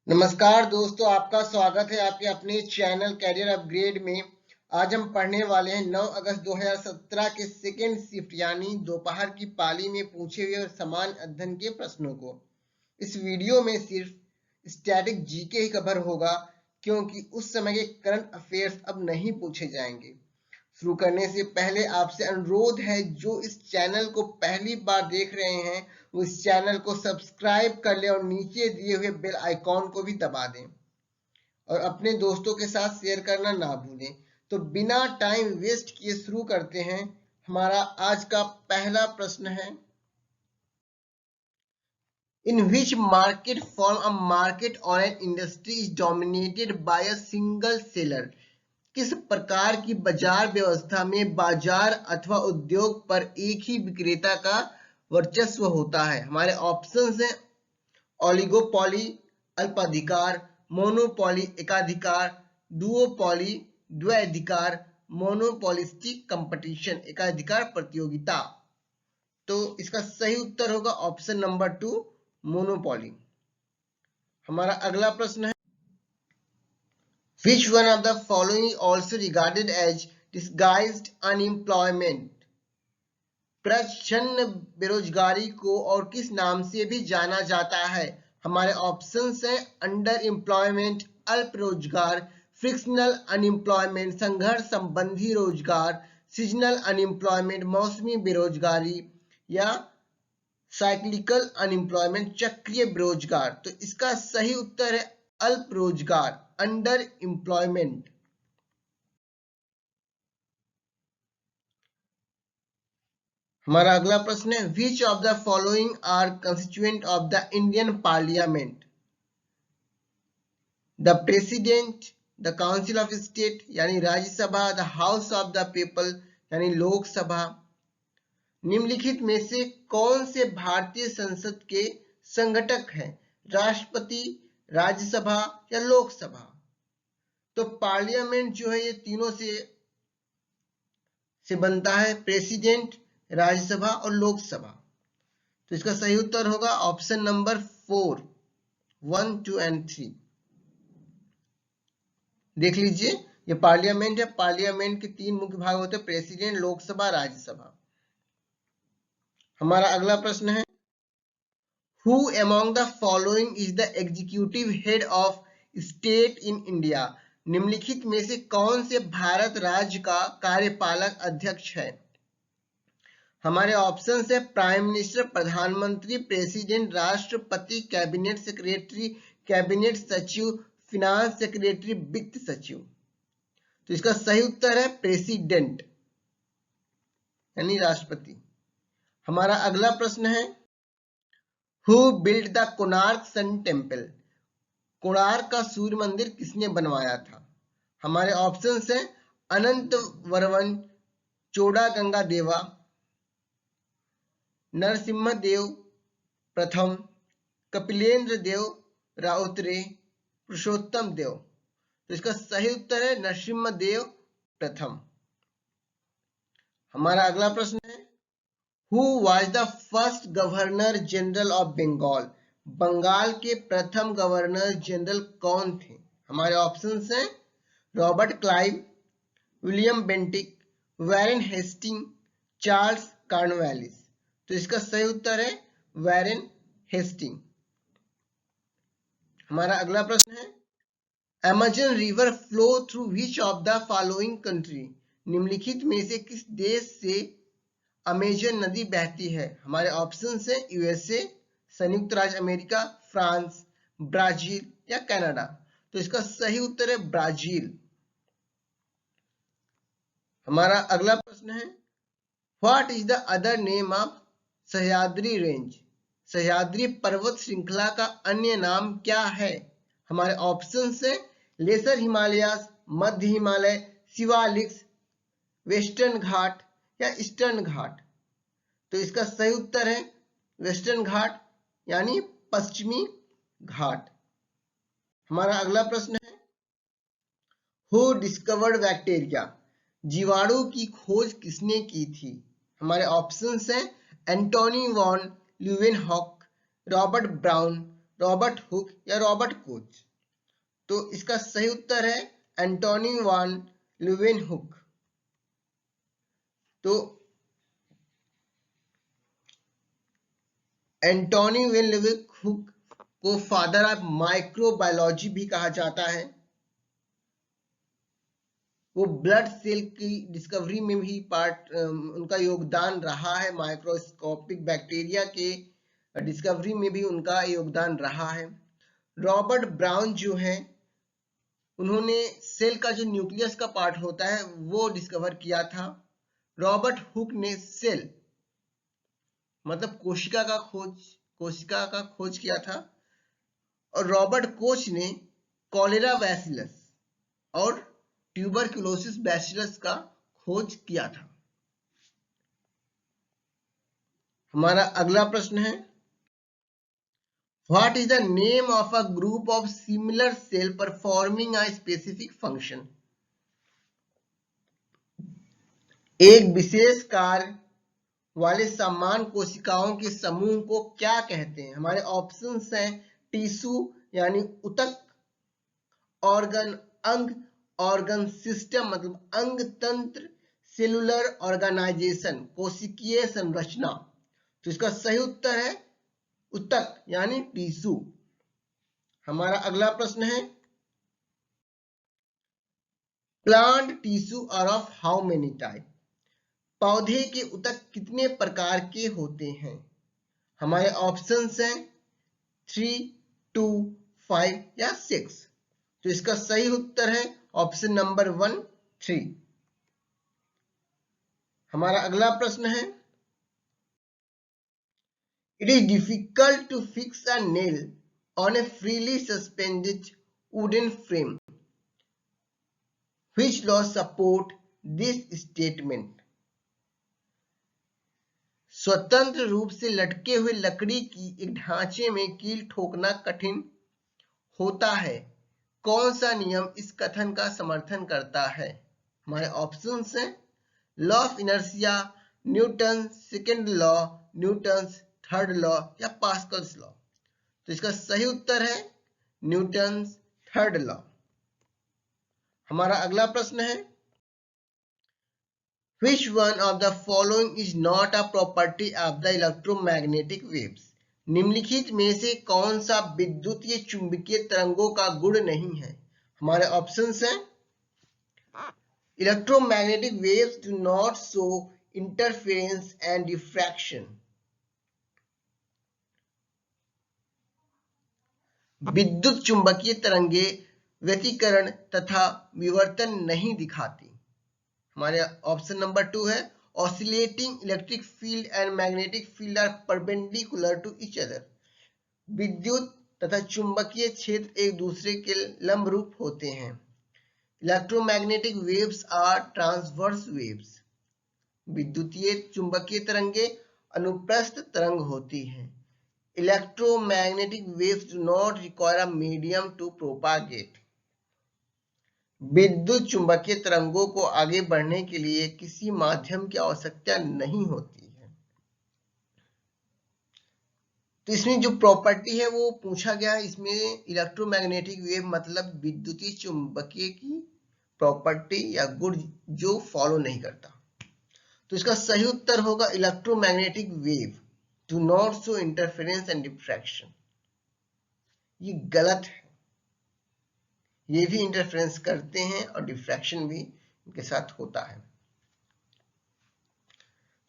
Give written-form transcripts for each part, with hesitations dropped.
नमस्कार दोस्तों, आपका स्वागत है आपके अपने चैनल कैरियर अपग्रेड में। आज हम पढ़ने वाले हैं 9 अगस्त 2017 के सेकेंड शिफ्ट यानी दोपहर की पाली में पूछे हुए और सामान्य अध्ययन के प्रश्नों को। इस वीडियो में सिर्फ स्टैटिक जीके ही कवर होगा क्योंकि उस समय के करंट अफेयर्स अब नहीं पूछे जाएंगे। शुरू करने से पहले आपसे अनुरोध है, जो इस चैनल को पहली बार देख रहे हैं वो इस चैनल को सब्सक्राइब कर ले और नीचे दिए हुए बेल आइकॉन को भी दबा दें और अपने दोस्तों के साथ शेयर करना ना भूलें। तो बिना टाइम वेस्ट किए शुरू करते हैं। हमारा आज का पहला प्रश्न है, In which market form a market or an industry is dominated by a single seller? किस प्रकार की बाजार व्यवस्था में बाजार अथवा उद्योग पर एक ही विक्रेता का वर्चस्व होता है? हमारे ऑप्शंस हैं ओलिगोपॉली अल्पाधिकार, मोनोपॉली एकाधिकार, डुओपॉली द्वैधिकार, मोनोपोलिस्टिक कंपटीशन एकाधिकार प्रतियोगिता। तो इसका सही उत्तर होगा ऑप्शन नंबर 2 मोनोपॉली। हमारा अगला प्रश्न है, Which one of the following is also regarded as disguised unemployment? प्रच्छन्न बेरोजगारी को और किस नाम से भी जाना जाता है? हमारे ऑप्शंस हैं अंडर एम्प्लॉयमेंट अल्प रोजगार, फ्रिक्शनल अनएम्प्लॉयमेंट संघर्ष संबंधी रोजगार, सीजनल अनएम्प्लॉयमेंट मौसमी बेरोजगारी, या साइक्लिकल अनएम्प्लॉयमेंट चक्रीय बेरोजगार। तो इसका सही उत्तर है अल्प रोजगार अंडर एम्प्लॉयमेंट। हमारा अगला प्रश्न है, which of the following are constituent of the Indian parliament? The president, the council of state यानी Rajya Sabha, the house of the people यानी लोकसभा। निम्नलिखित में से कौन से भारतीय संसद के संगठक हैं? राष्ट्रपति, राज्यसभा या लोकसभा? तो पार्लियामेंट जो है ये तीनों से बनता है, प्रेसिडेंट, राज्यसभा और लोकसभा। तो इसका सही उत्तर होगा ऑप्शन नंबर 4, 1, 2 एंड 3। देख लीजिए, ये पार्लियामेंट है। पार्लियामेंट के 3 मुख्य भाग होते हैं, प्रेसिडेंट, लोकसभा, राज्यसभा। हमारा अगला प्रश्न है, Who among the following is the executive head of state in India? निम्नलिखित में से कौन से भारत राज्य का कार्यपालक अध्यक्ष है? हमारे ऑप्शन है प्राइम मिनिस्टर, प्रधानमंत्री, प्रेसिडेंट, राष्ट्रपति, कैबिनेट सेक्रेटरी, कैबिनेट सचिव, फिनांस सेक्रेटरी, वित्त सचिव। तो इसका सही उत्तर है प्रेसिडेंट यानी राष्ट्रपति। हमारा अगला प्रश्न है, Who built the Konark sun temple? Konark का सूर्य मंदिर किसने बनवाया था? हमारे ऑप्शंस हैं अनंत वर्मन, चोड़ा गंगा देवा, नरसिम्हा देव प्रथम, कपिलेंद्र देव राउतरे, पुरुषोत्तम देव। तो इसका सही उत्तर है नरसिम्हा देव प्रथम। हमारा अगला प्रश्न है, Who was the first governor general of Bengal? Bengal के प्रथम गवर्नर जनरल कौन थे? हमारे ऑप्शंस हैं Robert Clive, William Bentinck, Warren Hasting, Charles Cornwallis. तो इसका सही उत्तर है वैरेन हेस्टिंग। हमारा अगला प्रश्न है, Amazon river flow through which of the following country? निम्नलिखित में से किस देश से अमेजन नदी बहती है? हमारे ऑप्शन है यूएसए, संयुक्त राज्य अमेरिका, फ्रांस, ब्राजील या कनाडा। तो इसका सही उत्तर है ब्राजील। हमारा अगला प्रश्न है, what is the other name of Sahyadri range? Sahyadri पर्वत श्रृंखला का अन्य नाम क्या है? हमारे ऑप्शन है लेसर हिमालयास, मध्य हिमालय, शिवालिक्स, वेस्टर्न घाट या ईस्टर्न घाट। तो इसका सही उत्तर है वेस्टर्न घाट यानी पश्चिमी घाट। हमारा अगला प्रश्न है, हु डिस्कवर्ड बैक्टीरिया? जीवाणु की खोज किसने की थी? हमारे ऑप्शंस हैं Antony von Leeuwenhoek, Robert brown, Robert Hooke या रॉबर्ट कोच? तो इसका सही उत्तर है एंटोनी वान ल्यूवेनहुक। तो एंटोनी वान ल्यूवेनहुक को फादर ऑफ माइक्रोबायोलॉजी भी कहा जाता है। वो ब्लड सेल की डिस्कवरी में भी उनका योगदान रहा है। माइक्रोस्कोपिक बैक्टीरिया के डिस्कवरी में भी उनका योगदान रहा है। रॉबर्ट ब्राउन जो है, उन्होंने सेल का जो न्यूक्लियस का पार्ट होता है वो डिस्कवर किया था। रॉबर्ट हुक ने सेल मतलब कोशिका का खोज किया था। और रॉबर्ट कोच ने कॉलेरा बैसिलस और ट्यूबरक्लोसिस बैसिलस का खोज किया था। हमारा अगला प्रश्न है, what is the name of a group of similar cell performing a specific function? एक विशेष कार्य वाले समान कोशिकाओं के समूह को क्या कहते हैं? हमारे ऑप्शंस हैं टिश्यू यानी ऊतक, ऑर्गन अंग, ऑर्गन सिस्टम मतलब अंग तंत्र, सेलुलर ऑर्गेनाइजेशन कोशिकीय संरचना। तो इसका सही उत्तर है ऊतक यानी टिश्यू। हमारा अगला प्रश्न है, plant tissue are of how many type? पौधे के ऊतक कितने प्रकार के होते हैं? हमारे ऑप्शंस हैं 3, 2, 5 या 6। तो इसका सही उत्तर है ऑप्शन नंबर 1, 3। हमारा अगला प्रश्न है, it is difficult to fix a nail on a freely suspended wooden frame, which law support this statement? स्वतंत्र रूप से लटके हुए लकड़ी की एक ढांचे में कील ठोकना कठिन होता है। कौन सा नियम इस कथन का समर्थन करता है? हमारे ऑप्शंस हैं law of inertia, Newton second law, Newton third law या पास्कल्स लॉ। तो इसका सही उत्तर है न्यूटन थर्ड लॉ। हमारा अगला प्रश्न है, which one of the following is not a property of the electromagnetic waves? निम्नलिखित में से कौन सा विद्युतीय चुंबकीय तरंगों का गुण नहीं है? हमारे ऑप्शंस हैं electromagnetic waves do not show interference and diffraction. विद्युत चुंबकीय तरंगे व्यतिकरण तथा विवर्तन नहीं दिखाती। हमारे ऑप्शन नंबर 2 है oscillating electric field and magnetic field are perpendicular to each other. विद्युत तथा चुंबकीय क्षेत्र एक दूसरे के लंबरूप होते हैं। Electromagnetic waves are transverse waves. विद्युतीय चुंबकीय तरंगे अनुप्रस्थ तरंग होती हैं। Electromagnetic waves do not require a medium to propagate. विद्युत चुंबकीय तरंगों को आगे बढ़ने के लिए किसी माध्यम की आवश्यकता नहीं होती है। तो इसमें जो प्रॉपर्टी है वो पूछा गया है, इसमें इलेक्ट्रोमैग्नेटिक वेव मतलब विद्युतीय चुंबकीय की प्रॉपर्टी या गुण जो फॉलो नहीं करता। तो इसका सही उत्तर होगा electromagnetic wave do not show interference and diffraction. ये गलत है, ये भी इंटरफेरेंस करते हैं और डिफ्रैक्शन भी इनके साथ होता है।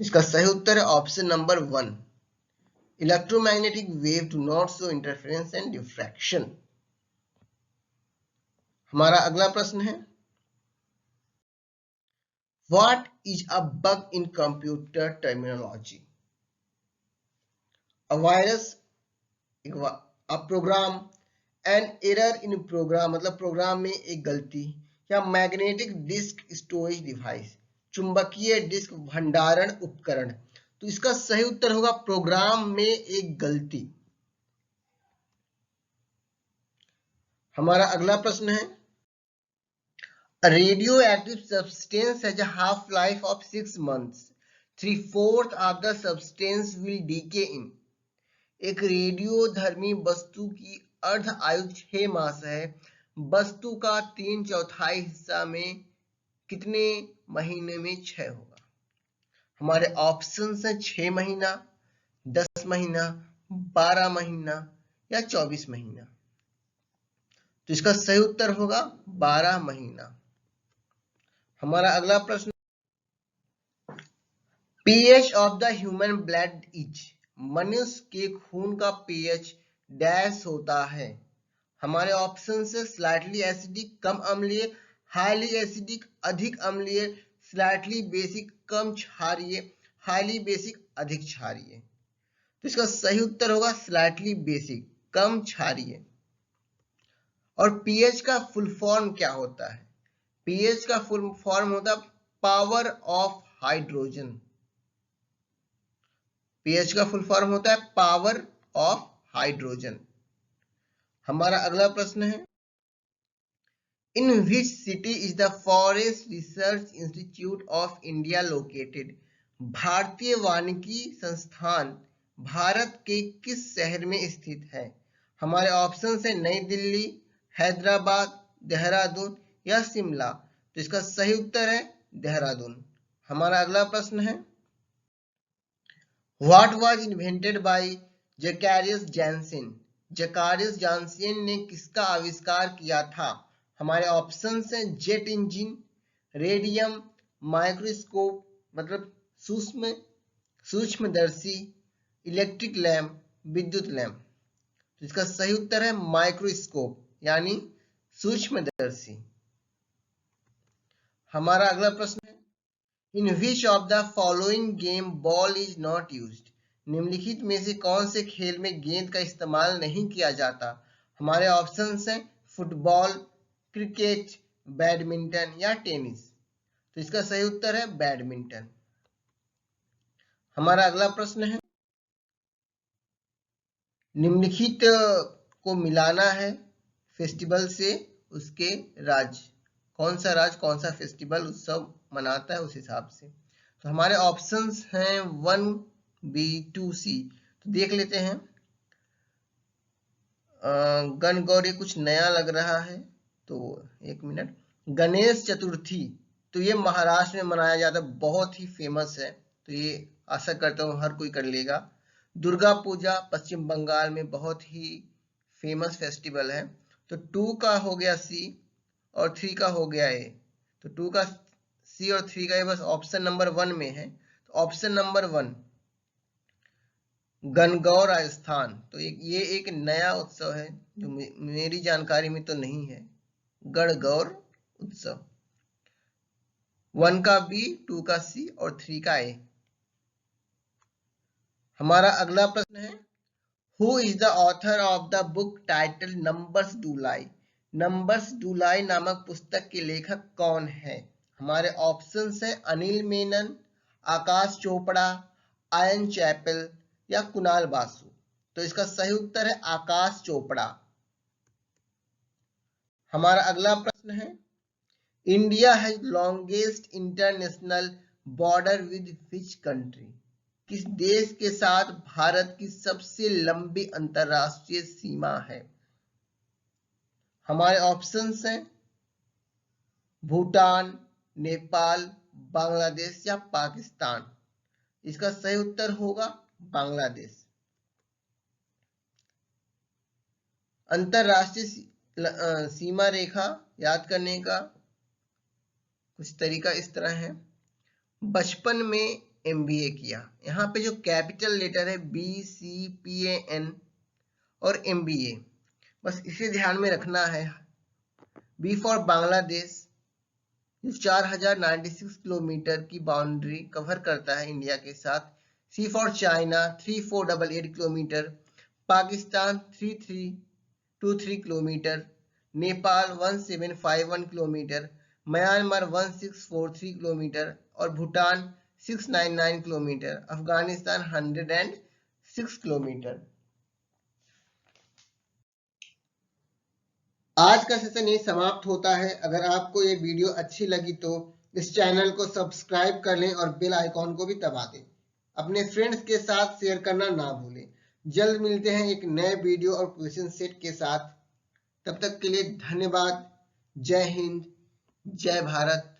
तो इसका सही उत्तर है option number 1, electromagnetic wave do not show interference and diffraction. हमारा अगला प्रश्न है, what is a bug in computer terminology? A virus, a program, an error in program मतलब प्रोग्राम में एक गलती, या मैग्नेटिक डिस्क स्टोरेज डिवाइस चुंबकीय डिस्क भंडारण उपकरण। तो इसका सही उत्तर होगा प्रोग्राम में एक गलती। हमारा अगला प्रश्न है, a radioactive substance has a half life of 6 months. 3/4 of the substance will decay in एक रेडियोधर्मी वस्तु की अर्ध आयु 6 मास है। वस्तु का 3/4 हिस्सा में कितने महीने में क्षय होगा? हमारे ऑप्शन है 6 महीना, 10 महीना, 12 महीना या 24 महीना। तो इसका सही उत्तर होगा 12 महीना। हमारा अगला प्रश्न, pH of the human blood is, मनुष्य के खून का पीएच डैश होता है। हमारे ऑप्शन से स्लाइटली एसिडिक कम अम्लीय, हाईली एसिडिक अधिक अम्लीय, स्लाइटली बेसिक कम क्षारीय, हाईली बेसिक अधिक क्षारीय। तो इसका सही उत्तर होगा स्लाइटली बेसिक कम क्षारीय। और पीएच का फुल फॉर्म क्या होता है? पीएच का फुल फॉर्म होता है पावर ऑफ हाइड्रोजन। पीएच का फुल फॉर्म होता है पावर ऑफ हाइड्रोजन। हमारा अगला प्रश्न है, in which city is the forest research institute of India located? भारतीय वानिकी संस्थान भारत के किस शहर में स्थित है? हमारे ऑप्शन है नई दिल्ली, हैदराबाद, देहरादून या शिमला। तो इसका सही उत्तर है देहरादून। हमारा अगला प्रश्न है, what was invented by Zacharias Janssen? Zacharias Janssen ने किसका आविष्कार किया था? हमारे ऑप्शन हैं जेट इंजन, रेडियम, माइक्रोस्कोप मतलब सूक्ष्मदर्शी, इलेक्ट्रिक लैंप, विद्युत लैंप। तो इसका सही उत्तर है माइक्रोस्कोप यानी सूक्ष्मदर्शी। हमारा अगला प्रश्न है, in which of the following game ball is not used? निम्नलिखित में से कौन से खेल में गेंद का इस्तेमाल नहीं किया जाता? हमारे ऑप्शंस हैं फुटबॉल, क्रिकेट, बैडमिंटन या टेनिस। तो इसका सही उत्तर है बैडमिंटन। हमारा अगला प्रश्न है, निम्नलिखित को मिलाना है फेस्टिवल से उसके राज्य, कौन सा राज्य कौन सा फेस्टिवल उत्सव मनाता है उस हिसाब से। तो हमारे ऑप्शंस हैं 1B 2C। तो देख लेते हैं, गणगौर कुछ नया लग रहा है, तो एक मिनट। गणेश चतुर्थी, तो ये महाराष्ट्र में मनाया जाता है, बहुत ही फेमस है, तो ये आशा करता हूँ हर कोई कर लेगा। दुर्गा पूजा पश्चिम बंगाल में बहुत ही फेमस फेस्टिवल है। तो 2 का हो गया C और 3 का हो गया A। तो 2 का C और 3 का ये बस ऑप्शन नंबर 1 में है। तो ऑप्शन नंबर 1 गणगौर राजस्थान, तो ये एक नया उत्सव है जो मेरी जानकारी में तो नहीं है, गणगौर उत्सव। 1 का B, 2 का C और 3 का A। हमारा अगला प्रश्न है, who is the author of the book title numbers do lie? Numbers do lie नामक पुस्तक के लेखक कौन है? हमारे ऑप्शंस है अनिल मेनन, आकाश चोपड़ा, आयन चैपल या कुणाल बासु। तो इसका सही उत्तर है आकाश चोपड़ा। हमारा अगला प्रश्न है, India has longest international border with which country? किस देश के साथ भारत की सबसे लंबी अंतरराष्ट्रीय सीमा है? हमारे ऑप्शंस हैं भूटान, नेपाल, बांग्लादेश या पाकिस्तान। इसका सही उत्तर होगा बांग्लादेश। अंतरराष्ट्रीय सीमा रेखा याद करने का कुछ तरीका इस तरह है, बचपन में MBA किया, यहाँ पे जो कैपिटल लेटर है BCPAN और MBA, बस इसे ध्यान में रखना है। B फॉर बांग्लादेश, जो 4096 किलोमीटर की बाउंड्री कवर करता है इंडिया के साथ। C for China 3488 kilometre, Pakistan 3323 kilometre, Nepal 1751 kilometre, Myanmar 1643 kilometre और भूटान 699 किलोमीटर, अफगानिस्तान 106 किलोमीटर। आज का सेशन ये समाप्त होता है। अगर आपको ये वीडियो अच्छी लगी तो इस चैनल को सब्सक्राइब कर लें और बेल आइकॉन को भी दबा दें। अपने फ्रेंड्स के साथ शेयर करना ना भूलें। जल्द मिलते हैं एक नए वीडियो और क्वेश्चन सेट के साथ। तब तक के लिए धन्यवाद। जय हिंद, जय भारत।